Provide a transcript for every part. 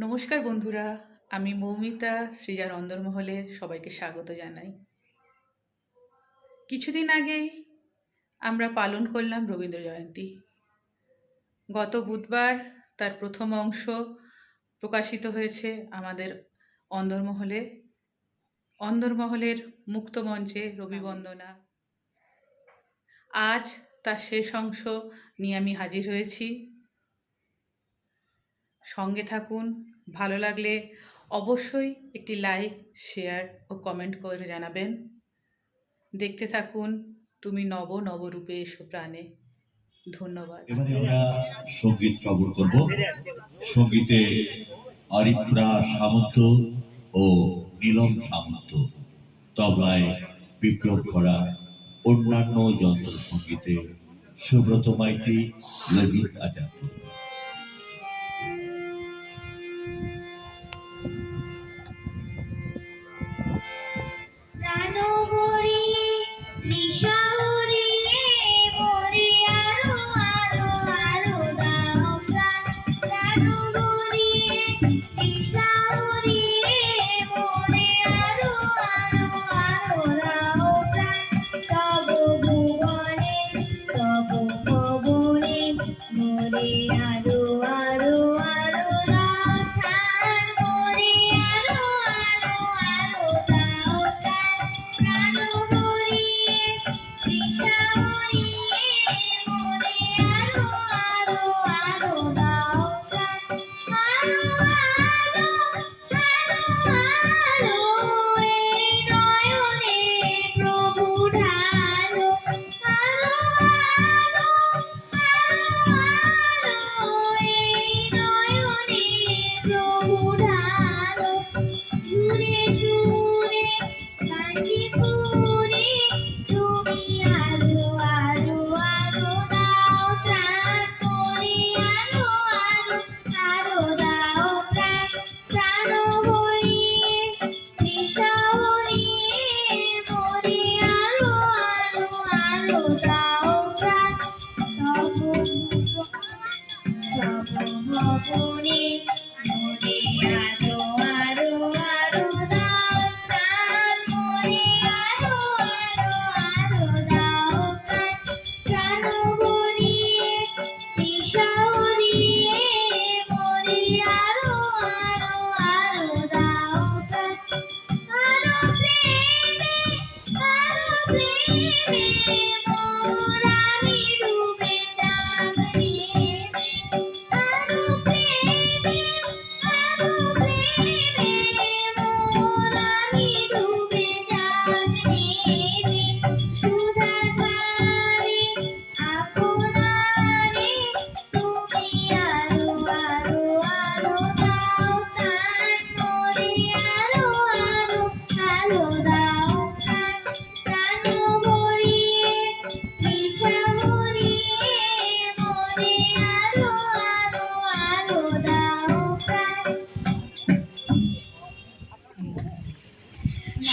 নমস্কার বন্ধুরা, আমি মৌমিতা সৃজার অন্দরমহলে সবাইকে স্বাগত জানাই। কিছুদিন আগেই আমরা পালন করলাম রবীন্দ্র জয়ন্তী। গত বুধবার তার প্রথম অংশ প্রকাশিত হয়েছে আমাদের অন্দরমহলে। অন্দরমহলের মুক্ত মঞ্চে রবিবন্দনা। আজ তার শেষ অংশ নিয়ে আমি হাজির হয়েছি। সঙ্গে থাকুন। ভালো লাগলে অবশ্যই একটি লাইক, শেয়ার ও কমেন্ট করে জানাবেন। দেখতে থাকুন তুমি নব নবরূপে এসো প্রাণে। ধন্যবাদ। এবারে আমরা সঙ্গীত শ্রবণ করব। সঙ্গীতে আরিফরা সামন্ত ও নীলম সামন্ত, তবলায় বিপ্লব করা, অন্যান্য যন্ত্র সঙ্গীতে সুব্রত মাইতি, লজিত আজাদ।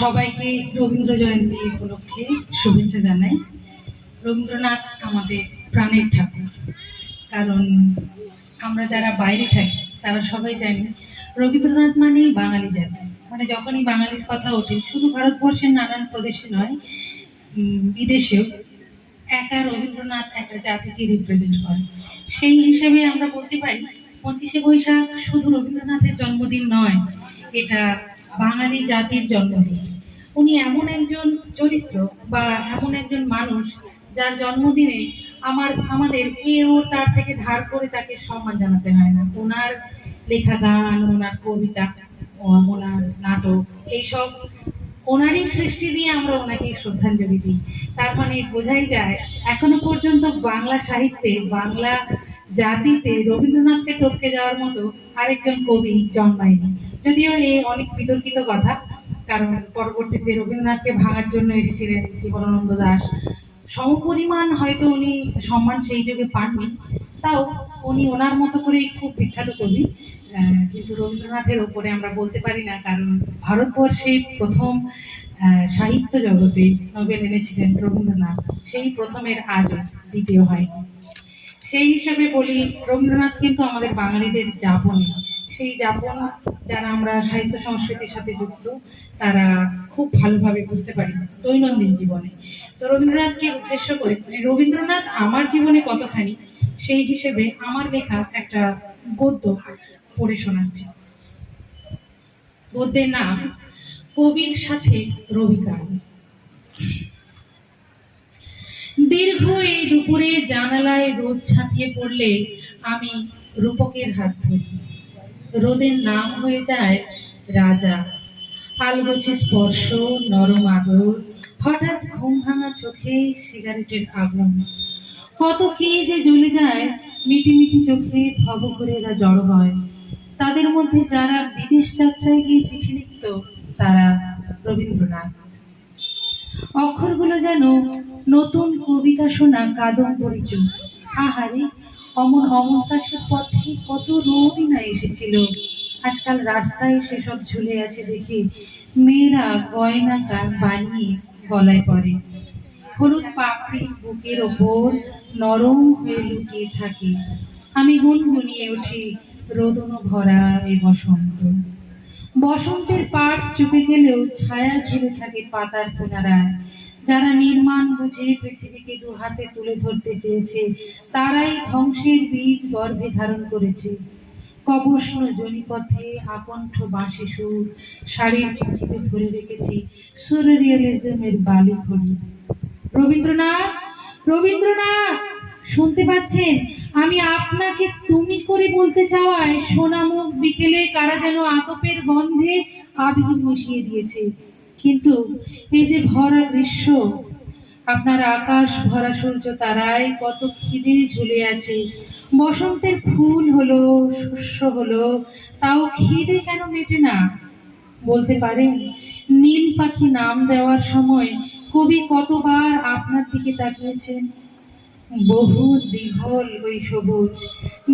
সবাইকে রবীন্দ্র জয়ন্তী উপলক্ষে শুভেচ্ছা জানাই। রবীন্দ্রনাথ আমাদের প্রাণের ঠাকুর, কারণ আমরা যারা বাইরে থাকি তারা সবাই জানি রবীন্দ্রনাথ মানেই বাঙালি জাতি। মানে যখনই বাঙালির কথা ওঠে, শুধু ভারতবর্ষের নানান প্রদেশে নয়, বিদেশেও একা রবীন্দ্রনাথ একটা জাতিকে রিপ্রেজেন্ট করে। সেই হিসেবে আমরা বলতে পারি 25শে বৈশাখ শুধু রবীন্দ্রনাথের জন্মদিন নয়, এটা বাঙালি জাতির জন্মদিন। উনি এমন একজন চরিত্র বা এমন একজন মানুষ যার জন্মদিনে আমাদের তার থেকে ধার করে তাকে সম্মান জানাতে হয় না। ওনার লেখা গান, ওনার কবিতা, ওনার নাটক, এইসব ওনারই সৃষ্টি দিয়ে আমরা ওনাকে শ্রদ্ধাঞ্জলি দিই। তার মানে বোঝাই যায় এখনো পর্যন্ত বাংলা সাহিত্যে, বাংলা জাতিতে রবীন্দ্রনাথকে টপকে যাওয়ার মতো আরেকজন কবি জন্মায়নি। যদিও এই অনেক বিতর্কিত কথা, কারণ পরবর্তীতে রবীন্দ্রনাথকে ভাঙার জন্য এসেছিলেন জীবনানন্দ দাশ। সমপরিমাণ হয়তো উনি সম্মান সেই যুগে পাননি, তাও উনি ওনার মতো করেই খুব বিখ্যাত কবি। কিন্তু রবীন্দ্রনাথের ওপরে আমরা বলতে পারি না, কারণ ভারতবর্ষের প্রথম সাহিত্য জগতে নোবেল এনেছিলেন রবীন্দ্রনাথ, সেই প্রথমের আজও দ্বিতীয় হয়নি। সেই হিসাবে বলি রবীন্দ্রনাথ কিন্তু আমাদের বাঙালিদের যাপনে সেই যাপন যারা আমরা সাহিত্য সংস্কৃতির সাথে যুক্ত তারা খুব ভালোভাবে বুঝতে পারি দৈনন্দিন জীবনে। তো রবীন্দ্রনাথকে উদ্দেশ্য করে, মানে রবীন্দ্রনাথ আমার জীবনে কতখানি সেই হিসেবে আমার লেখা একটা গদ্য পড়ে শোনাচ্ছি। গদ্যের নাম কবির সাথে রবিকাল। দীর্ঘ এই দুপুরে জানালায় রোদ ছাপিয়ে পড়লে আমি রূপকের হাত ধরি। রোদের নাম হয়ে যায় রাজা। আলগোছে স্পর্শ, নরম আদর, হঠাৎ ঘুম ভাঙা চোখে সিগারেটের আগুন। কত কে যে জ্বলে যায়, মিটি মিটি চোখে ভব করে এরা জড়ো হয়। তাদের মধ্যে যারা বিদেশ যাত্রায় গিয়ে চিঠি লিখত তারা রবীন্দ্রনাথ। অক্ষরগুলো যেন নতুন কবিতা শোনা কাদম্বরী চোখ। আহারে, অমন অমলতাসের পথে কত রোদই না এসেছিল। আজকাল রাস্তায় সেসব ঝুলে আছে দেখে মেয়েরা গয়না বানিয়ে গলায় পরে। হলুদ পাপড়ি বুকের ওপর নরম হয়ে লুকিয়ে থাকে। আমি গুনগুনিয়ে উঠি রোদন ভরা এই বসন্ত। বসন্তের পাট চুপে গেলেও ছায়া ঝুলে থাকে পাতার কিনারায়। যারা নির্মাণ বুঝে পৃথিবীকে দু হাতে তুলে ধরতে চেয়েছে তারাই ধ্বংসের বীজ গর্ভে ধারণ করেছে। কবষ্ণ জনিপথে আকণ্ঠ বাঁশি সুর শাড়ির কুচিতে ধরে রেখেছি সুররিয়ালিজমের বালি খড়ি। রবীন্দ্রনাথ, রবীন্দ্রনাথ, শুনতে পাচ্ছেন? আমি আপনাকে তুমি করে বলতে চাওয়ায় সোনামুখ বিকেলে কারা যেন আতপের গন্ধে আবির মিশিয়ে দিয়েছে। কিন্তু এই যে ভরা গ্রীষ্ম, আপনার আকাশ ভরা সূর্য তারায় কত খিদে ঝুলে আছে। বসন্তের ফুল হলো, শস্য হলো, তাও খিদে কেন মেটে না? বলতে পারেন নীল পাখি নাম দেওয়ার সময় কবি কতবার আপনার দিকে তাকিয়েছেন? বহু দীঘল ওই সবুজ,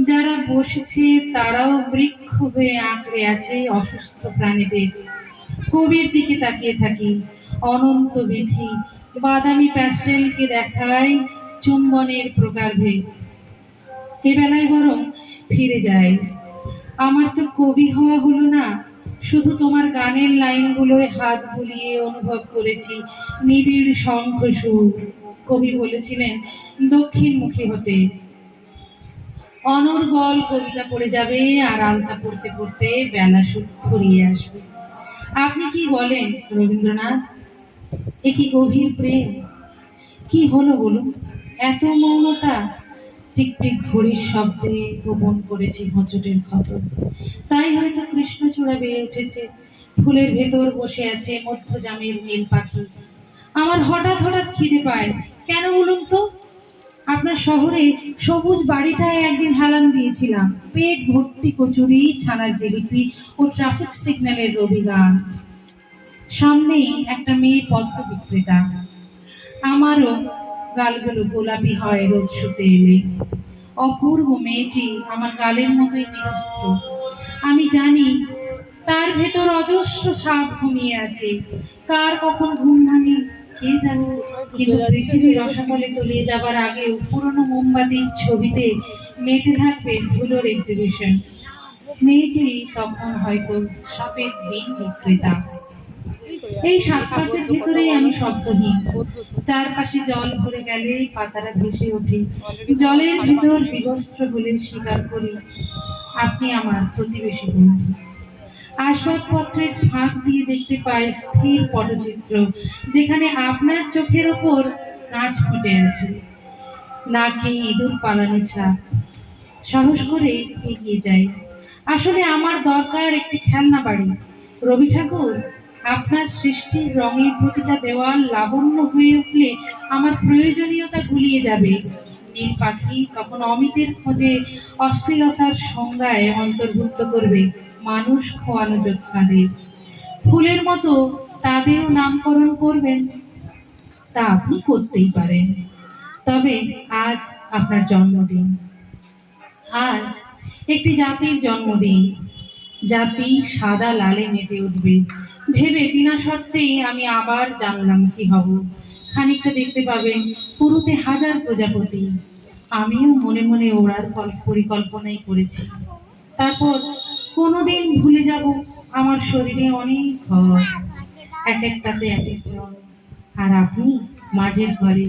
যারা বসেছে তারাও বৃক্ষ হয়ে আঁকড়ে আছে অসুস্থ প্রাণীদের। কবির দিকে তাকিয়ে থাকি, অনন্ত বিধি বাদামি প্যাস্টেলকে দেখায় চুম্বনের প্রকারভেদ। এবেলায় বরং ফিরে যায়। আমার তো কবি হওয়া হলো না, শুধু তোমার গানের লাইনগুলোয় হাত বুলিয়ে অনুভব করেছি নিবিড় শঙ্খ সুর। কবি বলেছিলেন দক্ষিণমুখী হতে। অনর্গল কবিতা পড়ে যাবে আর আলতা পড়তে পড়তে বেলা ফুরিয়ে আসবে। আপনি কি বলেন রবীন্দ্রনাথ? এ কি গভীর প্রেম? কি হলো বলুন? এত মৌনতা? টিকটিক ঘড়ির শব্দে গোপন করেছি হোঁচটের ক্ষত। তাই হয়তো কৃষ্ণচূড়া বেয়ে উঠেছে, ফুলের ভেতর বসে আছে মধ্যজামের নীল পাখি। আমার হঠাৎ হঠাৎ খিদে পায়, কেন বলুন তো? আপনার শহরে সবুজ বাড়িটায় একদিন হেলান দিয়েছিলাম, পেট ভর্তি কচুরি, ছানার জিলিপি ও ট্রাফিক সিগন্যালের রবি গান। সামনেই একটা মেয়ে পদ্ম বিক্রেতা। আমারও গালগুলো গোলাপি হয় রোদ শুতে এলে। অপূর্ব মেয়েটি আমার গালের মতোই নিরস্ত্র। আমি জানি তার ভেতর অজস্র সাপ ঘুমিয়ে আছে। কার কখন ঘুম ভাঙে কে জানে, কিন্তু পৃথিবীর রসাতলে তলিয়ে যাবার আগেও পুরনো মোমবাতির ছবিতে মেতে থাকবে ধুলোর এক্সিবিশন। মেয়েটি তখন হয়তো সাপের বিন বিক্রেতা। এই সাত পাঁচের ভিতরেই আমি শব্দহীন। চারপাশে জল ভরে গেলেই পাতারা ভেসে ওঠে। জলের ভিতর বিবস্ত্র হলে স্বীকার করি আপনি আমার প্রতিবেশী বন্ধু। আসবাবপত্রের ফাঁক দিয়ে দেখতে পাই স্থির পটচিত্র, যেখানে আপনার চোখের ওপর কাঁচ ফুটে আছে, নাকে ইঁদুর পালানো ছাপ। সাহস করে এগিয়ে যাই। আসলে আমার দরকার একটি খেলনা বাড়ি। রবি ঠাকুর, আপনার সৃষ্টির রঙের প্রতিটা দেওয়াল লাবণ্য হয়ে উঠলে আমার প্রয়োজনীয়তা গুলিয়ে যাবে। নীল পাখি তখন অমিতের খোঁজে অশ্লীলতার সংজ্ঞায় অন্তর্ভুক্ত করবে মানুষ খোয়ানো জ্যোৎস্নাদের। ফুলের মতো তাদেরও নামকরণ করবেন। তা আপনি করতেই পারেন। তবে আজ আপনার জন্মদিন। আজ একটি জাতির জন্মদিন। জাতি সাদা লালে মেতে উঠবে ভেবে বিনা শর্তেই আমি আবার জানলামুখী হব। খানিকটা দেখতে পাবেন পুরুতে হাজার প্রজাপতি। আমিও মনে মনে ওড়ার পরিকল্পনাই করেছি। তারপর কোনোদিন ভুলে যাব আমার শরীরে অনেক ঘর, এক একটাতে এক একজন, আর আপনি মাঝের ঘরে।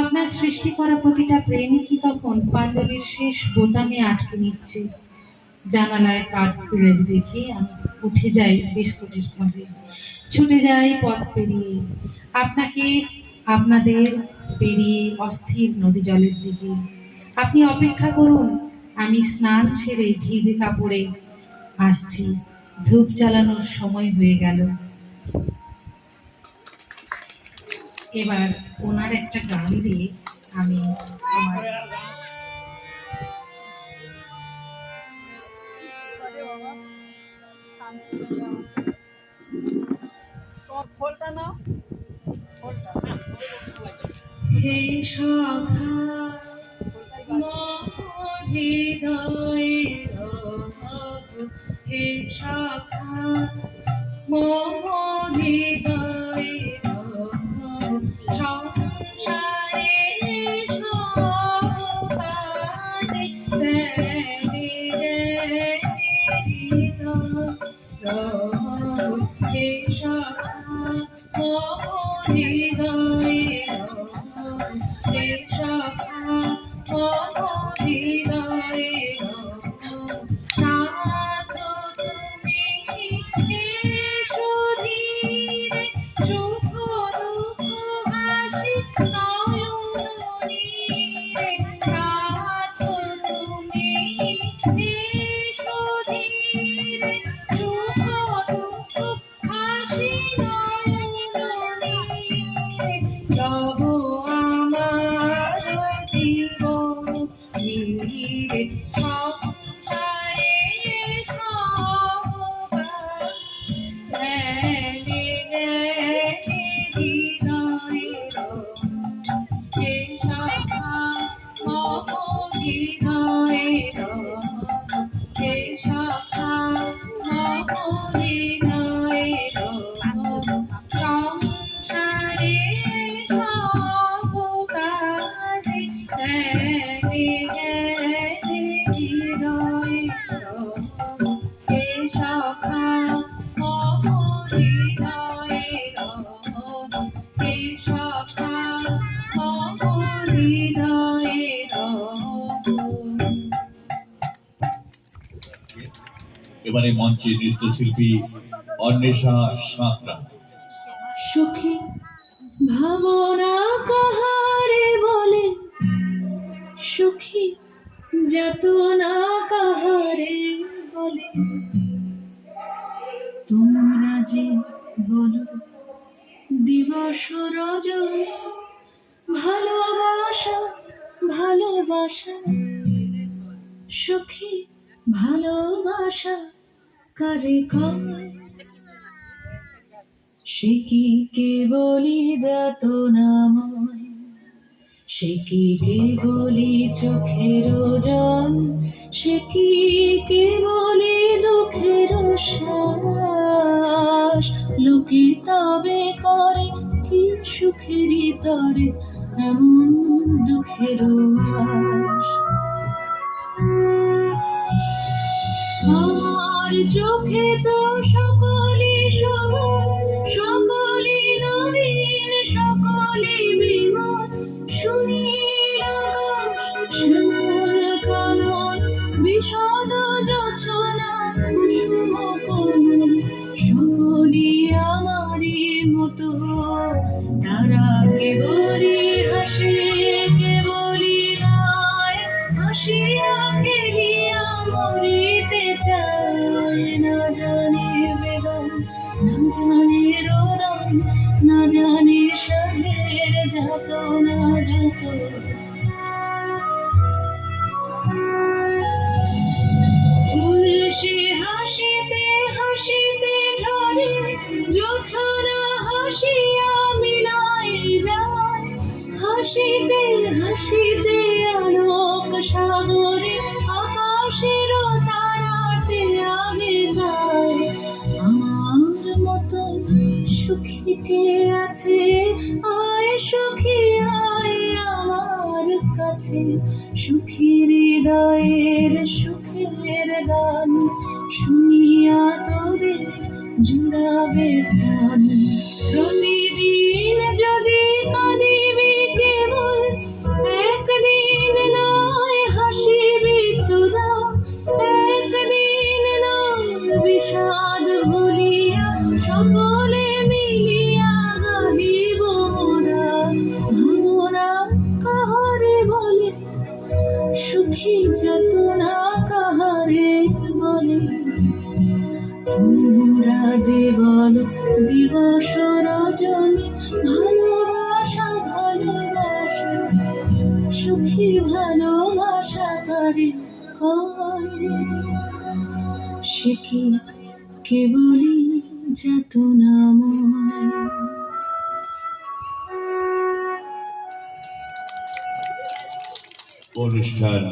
আপনার সৃষ্টি করা প্রতিটা প্রেমিকই তখন পাঞ্জাবির শেষ বোতামে আটকে নিচ্ছে। জানালায় কাঠ খুলে দেখে আমি উঠে যাই বিস্কুটের খোঁজে, ছুটে যাই পথ পেরিয়ে আপনাকে, আপনাদের পেরিয়ে অস্থির নদী জলের দিকে। আপনি অপেক্ষা করুন, আমি স্নান সেরে ভিজে কাপড়ে আসছি, ধূপ জ্বালানোর সময় হয়ে গেল। এবার ওনার একটা গান দিয়ে আমি আমার হে সখা মোর হৃদয়ে রব, হে সখা মোর হৃদয়ে রব, সংসারে সব কাজে দেবে রব, হে সখা মোর হৃদয়ে রব, হে সখা মোর হৃদয়ে রব, নাথ তুমি এসো ধীরে, সুখ দুঃখ হাসি নয়ন নীরে, নাথ তুমি এসো ধীরে, সুখ দুঃখ হাসি নয়ন নীরে, রব আমার জীবন নীরে, সংসারে সব জ্ঞানে জ্ঞানে হৃদয়ে রব, হে সখা মোর হৃদয়ে রব, হে সখা মোর হৃদয়ে রব, সংসারে সব কাজে জ্ঞানে জ্ঞানে হৃদয়ে রব, হে সখা মোর হৃদয়ে রব, হে সখা মোর হৃদয়ে রব। এবারে মঞ্চে নৃত্যশিল্পী অন্বেষা সাঁতরা। সুখী ভাবনা কাহারে বলে, সুখী যাতনা কাহারে বলে, তোমরা যে বলো দিবস রজনী, ভালোবাসা ভালোবাসা, সুখী ভালোবাসা কারে কয়, সে কি কেবলি যাতনাময়, সে কি কেবলি চোখের জল, সে কি কেবলি দুঃখের শ্বাস, লোকে তবে করে কি সুখেরই তরে এমন দুঃখের আশ। আমার চোখে তো সকলি সবুজ, সকলি নবীন, সকলি বিমল, সুনীল আকাশ শ্যামল কানন, বিশদ যোছনা কুসুম কোমল, সকলি আমারই মতো, তারা কেবলি হাসে কেবলি গায়, হাসিয়া খেলিয়া মরিতে চায়, না জানে বেদন না জানে রোদন, না জানে সাধের যাতনা যত, সে হাসিতে হাসিতে ঝরে, জোছনা হাসিয়া মিলাই যায়, হাসিতে হাসিতে আলোক সাগরে, আকাশের তারাতে আগে গায়, আমার মতন সুখী কে আছে, আয় সুখী আয় আমার কাছে, সুখী হৃদয়ের সুখের গান জুড়াবে প্রাণ। প্রতিদিন যদি কাঁদিবি কেবল, একদিন নয় হাসিবি তোরা, একদিন নয় বিষাদ ভুলিয়া সকলে মিলিয়া গাহিব মোরা। ভাবনা কাহারে বলে, সুখী যাতনা কাহারে বলে, তোমরা যে বলো দিবস রজনী, ভালোবাসা ভালোবাসা, সুখী ভালোবাসা কারে করে, সে কি কেবলই যাতনাময়। অনুষ্ঠান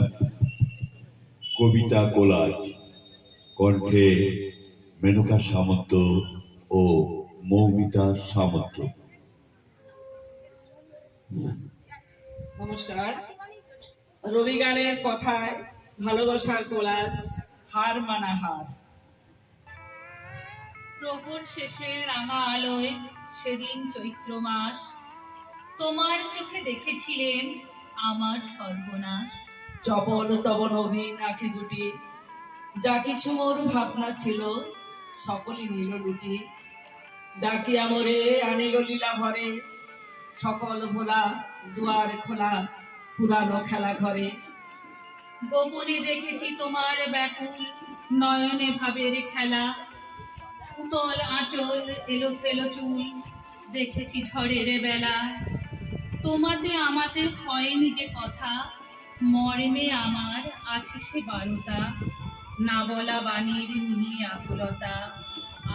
কবিতা কোলাজ, কণ্ঠে মেনকা সামন্ত ও মৌমিতা সামন্ত। নমস্কার। রবি গানের কথায় ভালোবাসার কোলাজ, হার মানা হার। প্রহর শেষে রাঙা আলোয় সেদিন চৈত্র মাস, তোমার চোখে দেখেছিলেন আমার সর্বনাশ। চপল তব নবীন আঁখি দুটি, যা কিছু মোর ভাবনা ছিল সকলই নিল লুটি। ডাকিয়া মোরে আনিল লীলা ভরে, সকল ভোলা দুয়ার খোলা পুরানো খেলা ঘরে। গোপনে দেখেছি তোমার ব্যাকুল নয়নে ভাবের খেলা, উতল আঁচল এলো থেলো চুল, দেখেছি ঝড়ের বেলা। তোমাতে আমাতে হয়নি যে কথা, মর্মে আমার আছে সে বারতা। না বলা বাণীর নিয়ে আকুলতা,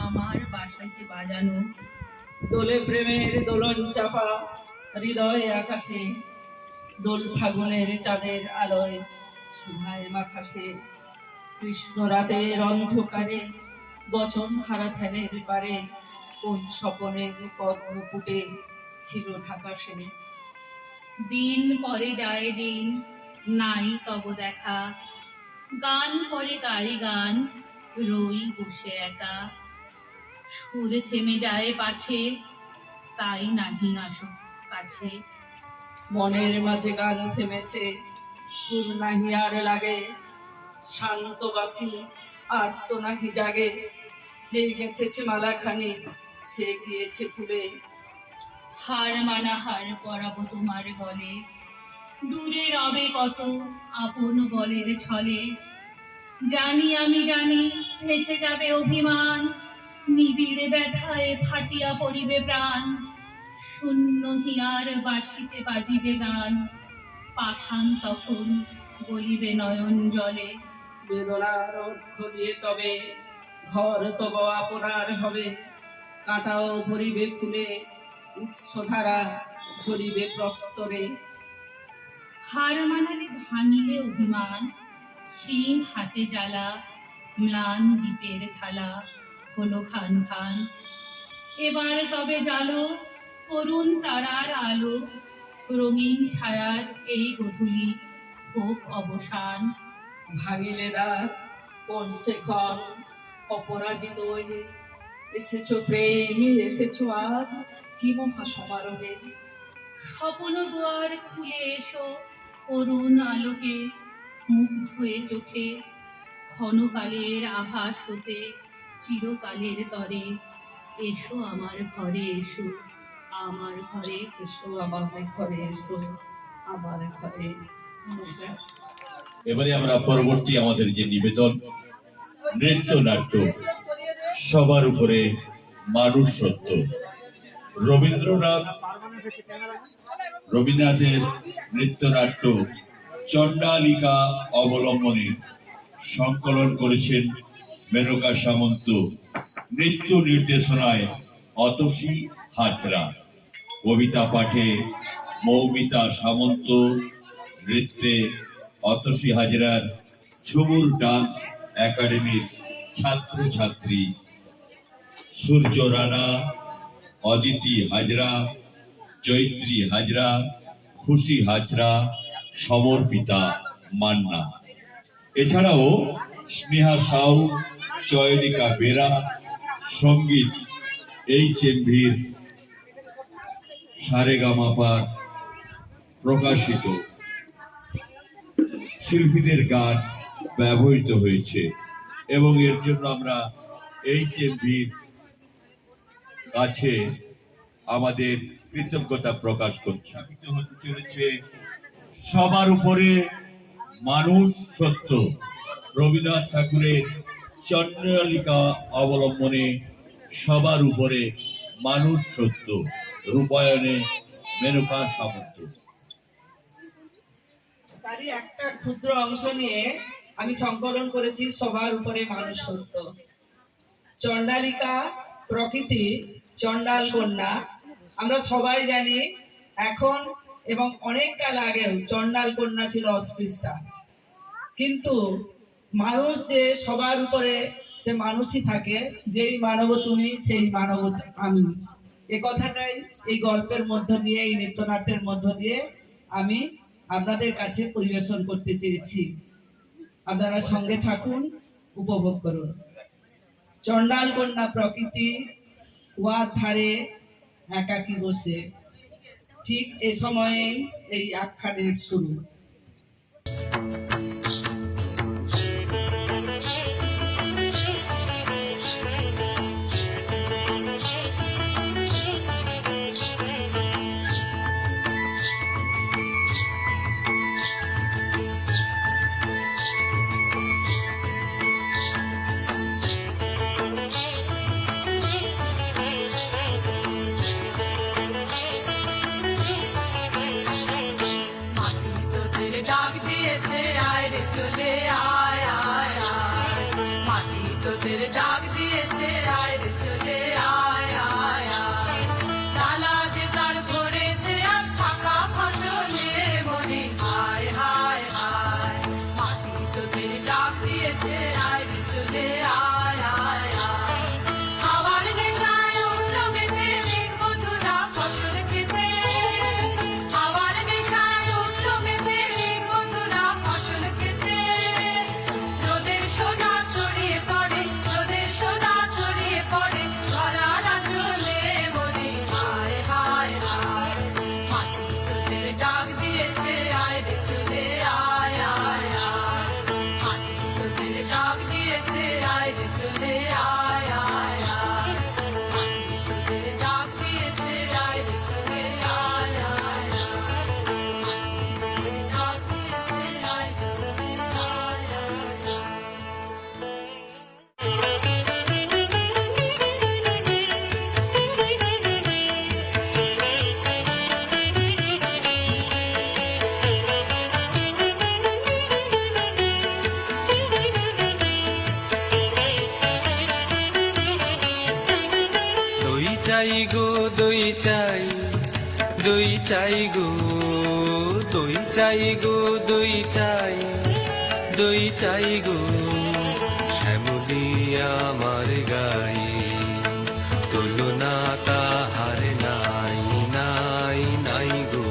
আমার বাসাইতে বাজানো। দোলে প্রেমের দোলন চাপা হৃদয় আকাশে, দোল ফাগুনের চাঁদের আলোয় সুধায় মাখাসে। কৃষ্ণ রাতের অন্ধকারে বচন হারা ধ্যানের পারে, কোন স্বপনের পদ্মপুটে ছিল ঢাকা সে। দিন পরে যায় দিন, নাই তব দেখা, গান পরে গাই গান, রই বসে একা। সুর থেমে যায় পাছে, তাই নাহি আসো কাছে। মনের মাঝে গান থেমেছে, সুর নাহি আর লাগে, শান্ত বাসি আর তো নাহি জাগে। যে গেঁথেছে মালাখানি সে গিয়েছে ফুলে। হার মানা হার পরাবো তোমার গলে, দূরে রবে কত আপন বলের ছলে। জানি আমি জানি ভেসে যাবে অভিমান, নিবিড় ব্যথায় ফাটিয়া পড়িবে প্রাণ। শূন্য হিয়ার বাঁশিতে বাজিবে গান, পাষাণ তখন বলিবে নয়ন জলে। বেদনার অর্ঘ দিয়ে তবে ঘর তব আপনার হবে, কাঁটাও ভরিবে ফুলে, উৎসধারা ঝরিবে প্রস্তরে। হার মানালে ভাঙিলে অভিমান, ক্ষীণ হাতে জ্বালা, ম্লান দ্বীপের থালা হলো খান খান। এবার তবে জালো করুণ তারার আলো, রঙিন ছায়ার এই গধূলি হোক অবসান। ভাঙিলে দ্বার কোন সে ক্ষণ, অপরাজিত হয়ে এসেছো প্রেমী, এসেছো আজ কি মহা সমারোহে। স্বপ্ন দুয়ার খুলে এসো করুণ আলোকে, মুগ্ধ এ চোখে ক্ষণকালের আভাস হতে চিরকালের তরে। এসো আমার ঘরে এসো, আমার ঘরে। এসো আমার ঘরে, এসো আমার ঘরে। নমস্কার। এবারে আমরা পরবর্তী আমাদের যে নিবেদন, নৃত্য নাট্য সবার উপরে মানুষ সত্য। রবীন্দ্রনাথের নৃত্যনাট্য চণ্ডালিকা অবলম্বনে সংকলন করেছেন মেনকা সামন্ত, নৃত্য নির্দেশনায় অতসী হাজরা, কবিতা পাঠে মৌমিতা সামন্ত, নৃত্যে অতসী হাজরার ঝুমুর ডান্স একাডেমির ছাত্রছাত্রী সূর্য রানা, অদিতি হাজরা, জয়িত্রী হাজরা, খুশি হাজরা, সমর্পিতা মান্না। এছাড়াও স্নেহা সাউ, চয়নিকা বেরা, সঙ্গীত HMVর সারেগামাপার প্রকাশিত শিল্পীদের গান ব্যবহৃত হয়েছে এবং এর জন্য আমরা HMVর কাছে আমাদের কৃতজ্ঞতা প্রকাশ করছি। হতে চলেছে সবার উপরে মানুষ সত্য, রবীন্দ্রনাথ ঠাকুরের চন্দ্রালিকা অবলম্বনে সবার উপরে মানুষ সত্য, রূপায়ণে মেনকা সামন্ত। তারই একটা ক্ষুদ্র অংশ নিয়ে আমি সংকলন করেছি সবার উপরে মানুষ সত্য। চন্ডালিকা প্রকৃতি, চন্ডাল কন্যা, আমরা সবাই জানি এখন এবং অনেক কাল আগেও চন্ডাল কন্যা ছিল অস্পৃশ্যা, কিন্তু মানুষ যে সবার উপরে সে মানুষই থাকে, যেই মানব তুমি সেই মানব আমি, এ কথাটাই এই গল্পের মধ্য দিয়ে, এই নৃত্যনাট্যের মধ্য দিয়ে আমি আপনাদের কাছে পরিবেশন করতে চেয়েছি। আপনারা সঙ্গে থাকুন, উপভোগ করুন। চন্ডাল কন্যা প্রকৃতি কুয়ার ধারে একাকী বসে, ঠিক এ সময়ে এই আখ্যানের শুরু। ডাক দিয়েছে আয় রে চলে আয় আয় আয়, মাটি তোদের ডাক দিয়েছে আয় রে চলে আয় আয় আয়, তালা যে তার ভরেছে আজ ফাঁকা ফসলে মনে হায় হায় হায়, মাটি তোদের ডাক দিয়েছে আয় রে চলে আয় আয় আয়, খাবার নেশায় উঠল মেতে দেখবো তোরা ফসল খেতে, খাবার নেশায় উঠল মেতে ফসল খেতে, রোদের সোনা ছড়িয়ে পড়ে, রোদের সোনা ছড়িয়ে পড়ে ধরার আঁচলে মনে হায় হায় হায়, মাটি তোদের ডাক দিয়েছে আয় রে চলে আয় আয় আয়, মাটি তোদের ডাক দিয়েছে আয় রে চলে আয় আয় আয়, মাটি তোদের ডাক দিয়েছে আয় রে চলে আয় আয় আয়, ডাক দিয়েছে আয় রে চলে আয় আয় আয়। দই চাই গো দই চাই, দই চাই গো, দই চাই গো দই চাই, দই চাই গো, শ্যামলি আমার গায়ে তুলনা তাহার নাই নাই নাই গো,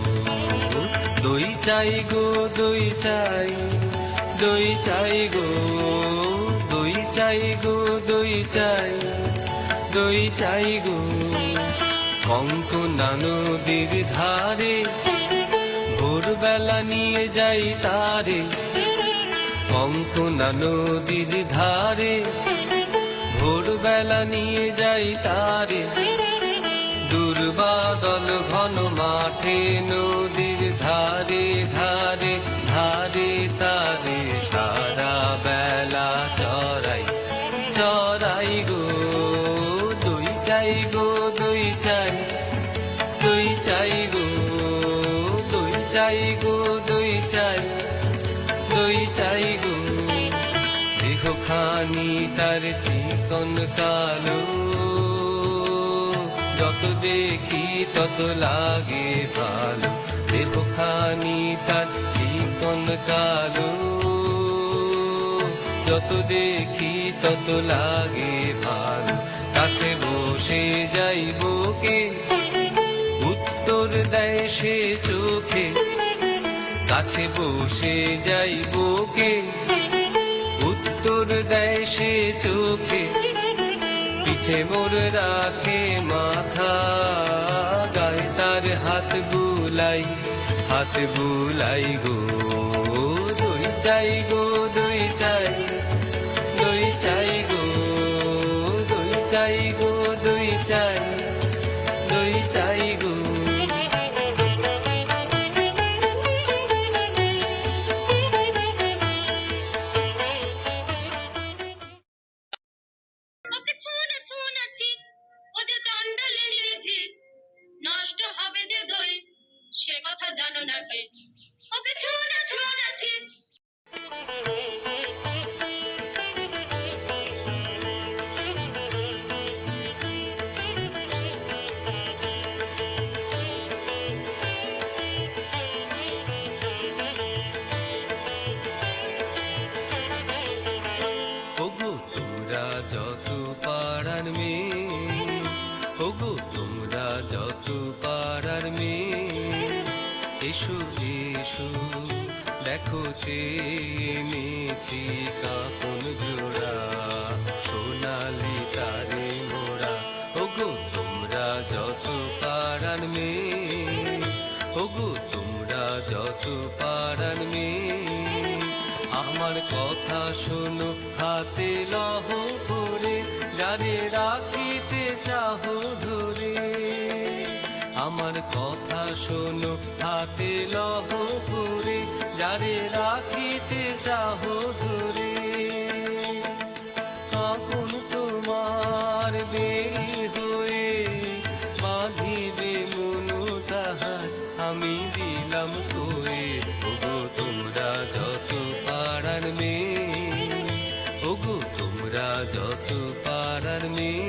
দই চাই গো দই চাই, দই চাই গো, দই চাই গো দই চাই, দই চাই গো, কঙ্কনা নদীর ধারে ভোরবেলা নিয়ে যাই তারে, কঙ্কনা নদীর ধারে ভোরবেলা নিয়ে যাই তারে, দুর্বাদল ঘন মাঠে নদীর ধারে ধারে ধারে তারে সারা বেলা চড়াই চড়াই গো, দই চাই গো দই চাই, দই চাই গো, দই চাই গো দই চাই, দই চাই গো, দেহখানি তার চিকন কালো, যত দেখি তত লাগে ভালো, দেহখানি তার চিকন কালো, যত দেখি তত লাগে ভালো, কাছে বসে যাইব কে উত্তর দেয় সে চোখে, কাছে বসে যাইব কে উত্তর দেয় সে চোখে, পিঠে মোর রাখে মাথা, গায়ে তার হাত বুলাই গো। দই চাই গো, দই চাই, দই চাই গো, দই চাই গো, দই চাই, দই চাই গো। ওকে ছুঁনা ছুঁনা ছি, ও যে চণ্ডালে নিয়েছি, নষ্ট হবে যে দই, সে কথা জানো না কে? ওকে ছুঁনা ছুঁনা ছি। ওগো তোমরা যত পাড়ার মেয়ে, ওগো তোমরা যত পাড়ার মেয়ে, এসো এসো দেখো চেয়েছি কাপন জোড়া, সোনালি তারে মোরা। ওগো তোমরা যত পাড়ার মেয়ে, ওগো তোমরা যত পাড়ার মেয়ে, আমার কথা শোনো হাতে লহ করে, যারে রাখিতে চাহো ধরে। আমার কথা শোনো হাতে লহ করে, যারে রাখিতে চাহো ধরে। কখন তোমার বের হয়ে বাঁধিবে মনু তাহার, আমি দিলাম কয়ে। ওগো তোমরা যত পাড়ার মেয়ে, ওগো তোমরা যত পাড়ার মেয়ে,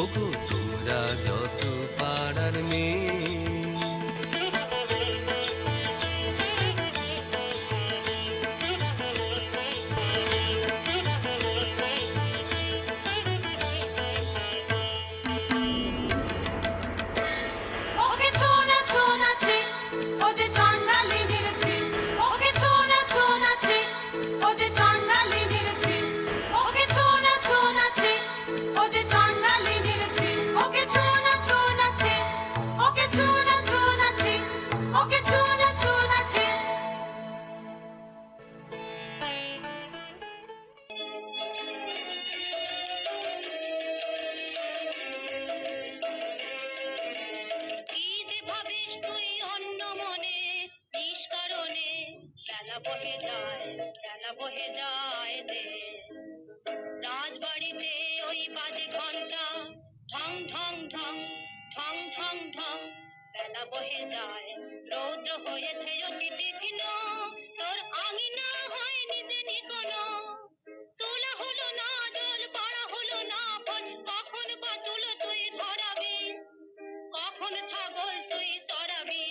ওগো তোমরা যত পাড়ার মেয়ে। ওকে ছোনা ছোনা ছি, ও যে চণ্ডালিনীর ছি। ওকে ছোনা ছোনা ছি, ও যে চণ্ডালিনীর ছি। ওকে ছোনা ছোনা ছি, ও যে চণ্ডালিনীর ছি। ওকে ছোনা ছোনা ছি, ওকে ছোনা ছোনা ছি, ওকে ছোনা ছোনা ছি। কি যে ভাবিস তুই অন্য মনে, নিষ্কারণে বেলা বহে যায়, বেলা বহে যায় রে। রাজবাড়িতে ওই বাজে ঘন্টা, ঢং ঢং ঢং, ঢং ঢং ঢং, বেলা বহে যায়। রৌদ্র হয়েছে অতি তীক্ষ্ণ, তোর আঙিনা হয়নি যে নিকোনো। তোলা হলো না জল, পাড়া হলো না ফল, কখন বা চুলো তুই ধরাবি, কখন ছাগল তুই চড়াবি।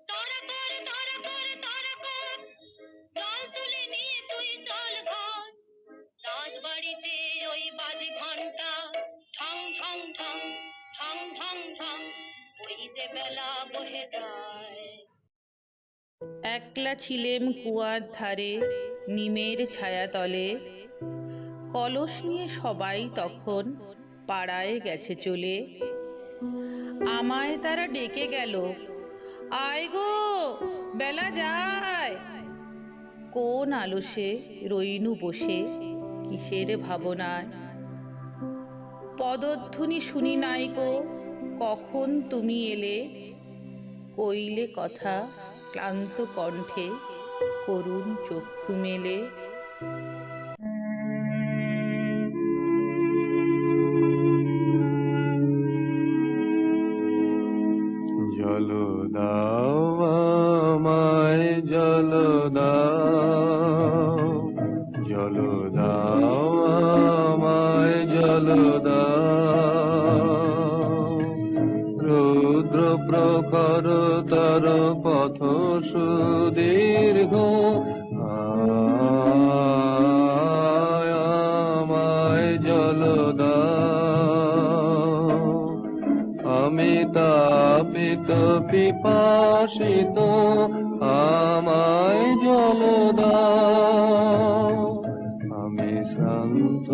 তারা কর তারা কর তারা কর, জল তুলে নিয়ে তুই চল ঘর। রাজবাড়িতে ওই বাজে ঘন্টা, ঠং ঠং ঠং, ঠং ঠং ঠং, ওই যে বেলা বহে যায়। একলা ছিলেম কুয়ার ধারে, নিমের ছায়াতলে, কলস নিয়ে সবাই তখন পাড়ায় গেছে চলে। আমায় তারা ডেকে গেল, আয় গো বেলা যায়। কোন আলসে রইনু বসে, কিসের ভাবনায়। পদধ্বনি শুনি নাই গো, কখন তুমি এলে, কইলে কথা ক্লান্ত কণ্ঠে, করুণ চক্ষু মেলে। জল দাও আমায়, জল দাও, জল দাও আমায়, জল দাও। রুদ্র প্রখর তর পথ সুদীর্ঘ, আমায় জল দাও। আমি তাপিত পিপাসিত, আমায় জল দাও। আমি শ্রান্ত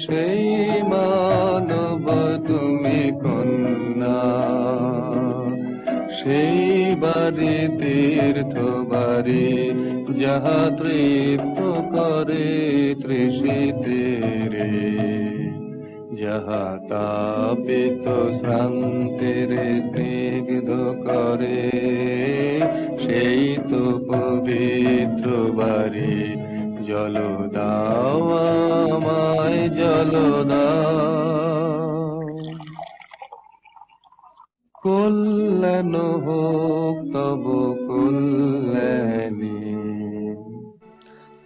সেই মানব তুমি কন্যা, সেই বাড়ি তীর্থ বাড়ি যাহা তৃপ্ত করে তৃষিতের, যাহা তাপিত শ্রান্তের স্নিগ্ধ করে, সেই তো পবিত্র বাড়ি। জল দাও আমায় জল দাও, কল্যাণ হোক তব কল্যাণী।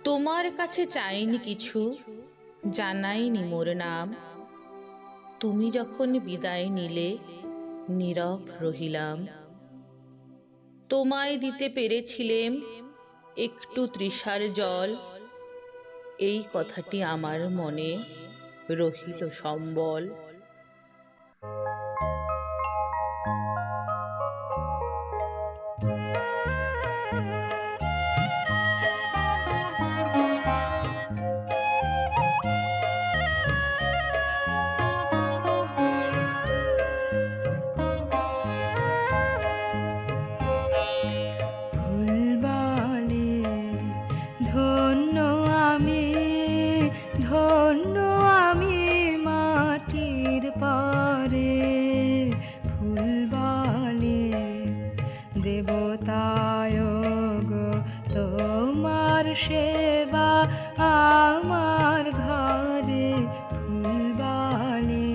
তোমার কাছে চাইনি কিছু, জানাইনি মোর নাম। তুমি যখন বিদায় নিলে নীরব রহিলাম। তোমায় দিতে পেরেছিলেম একটু তৃষার জল, এই কথাটি আমার মনে রহিল সম্বল। সেবা আমার ঘরে ফুলবালে,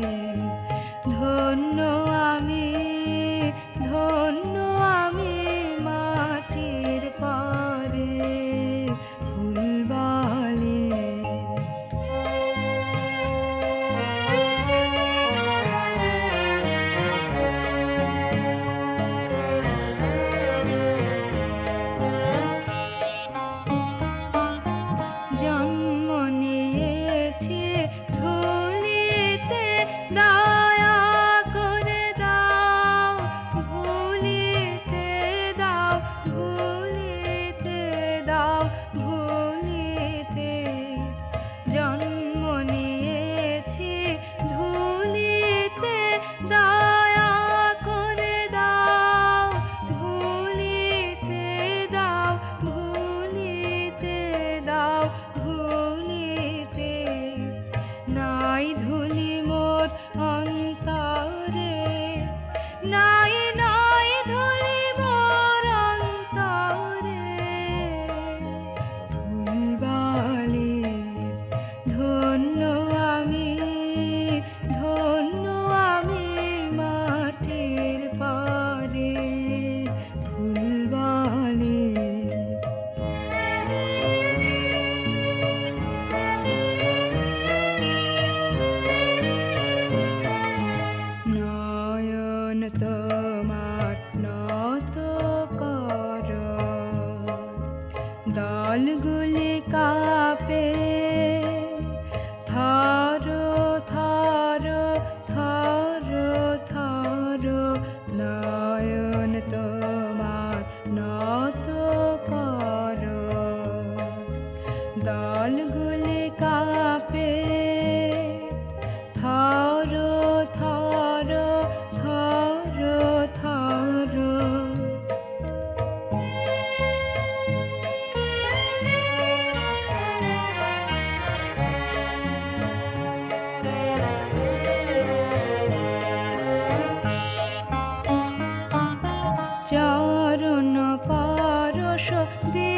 ধন্য আমি মাটির পরে ফুলবালে। দলগুলি কাঁপে থর থর থর থর, নয়ন তোমার নত কর। দলগুলি কাঁপে থর থর থর থর। চরণ পরশ দে